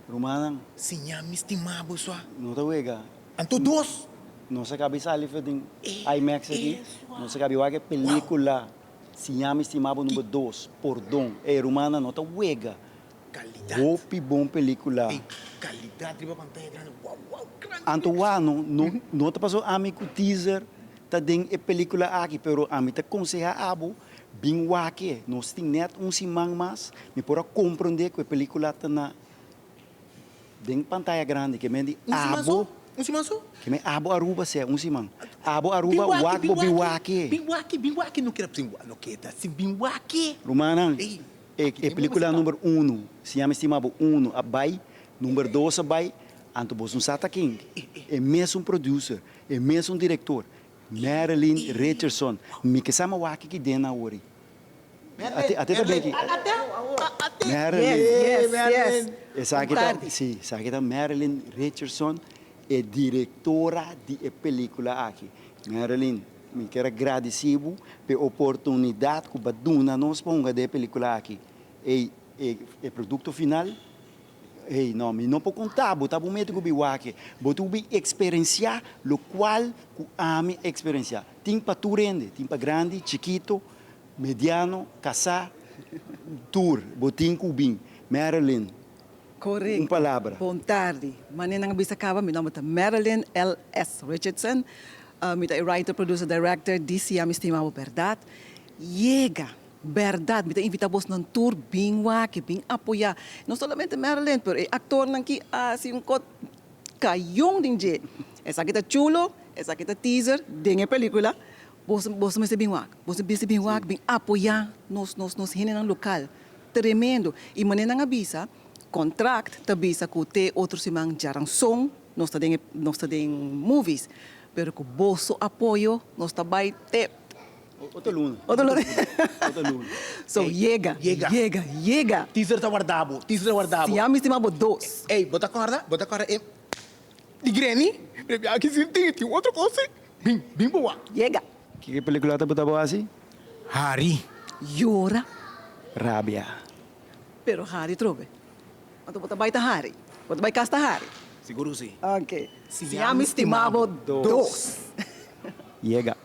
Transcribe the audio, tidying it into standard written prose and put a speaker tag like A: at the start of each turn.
A: Rumanang,
B: Sinya mistimabo sua.
A: não te wega.
B: Anto dos.
A: Não se cabe sair de IMAX aqui. Não se cabe a película. Se chama estimado número 2, Pordão. Rumana, não te wega.
B: Calidad.
A: Hopi bom película.
B: Ei, calidad, riba pantalla grande. Wow, wow, grande.
A: Antoano, não te passou a mim com teaser. Tá den a película aqui, pero a mim te aconselha abo. Bem wake, nós tem net simang mas, me pora compreender que a película tá na den pantalla grande, que me di abo,
B: Um simanso?
A: que me abo Aruba se simang. Abo Aruba wak bo biwake.
B: Biwake, não quero assim, não quero assim, biwake.
A: Rumanang,
B: Ei,
A: a película número 1, se chama estimado 1, abai, número 2 abai, anto bos um Sata King, é mesmo producer, é mesmo diretor, Marilyn Richardson, me que sama waki que dena ori. Até também aqui.
B: Até.
A: Marilyn.
C: Yes.
A: Essa aqui tá, sim, essa aqui tá Marilyn Richardson, é diretora de película aqui. Marilyn, me quero agradecer pela oportunidade que baduna nós ponga de película aqui. E produto final, não, me não pode contar, botar o médico biwake, botar o experienciar, lo qual que a mim experienciar. Tem para tu rende, tem para grande, chiquito, mediano, casar, tour, botin cubim, Marilyn.
C: Correct.
A: Uma palavra.
C: Boa tarde. Manena nga bisa kaba, meu nome é Marilyn L.S. Richardson. Mita writer, producer, director, DC a estimado verdade. Llega, verdade, mita invitamos num tour bem waki, bem apoiar. Não somente Marilyn, pero actor nang assim um cot kayong din je. Essa aqui tá chulo, essa aqui tá teaser, din a película. Você me bem wak, você bem wak, bem apoiar nos hinin ng lokal. Tremendo. E manena nga bisa, contract tabisa ko te outro simang jarang song nos tadeng movies pero ko boso apoyo nos tabay te
A: Outra luna.
C: Outro luna.
A: Outra luna.
C: so
B: Ei,
C: llega
B: Teaser tá guardado, teaser guardado.
C: se ama estimado dos
B: Ei, bota corda, de Granny, aqui sim tem outra coisa. Bem boa.
C: llega
A: Que película tá botando assim?
B: Hari.
C: llora
A: Rabia.
C: pero hari trobe ato bota bay ta hari bota bay kasta hari
B: Seguro sim.
C: okay
B: Se
C: se ama estimado
B: estimado
C: dos
A: Llega.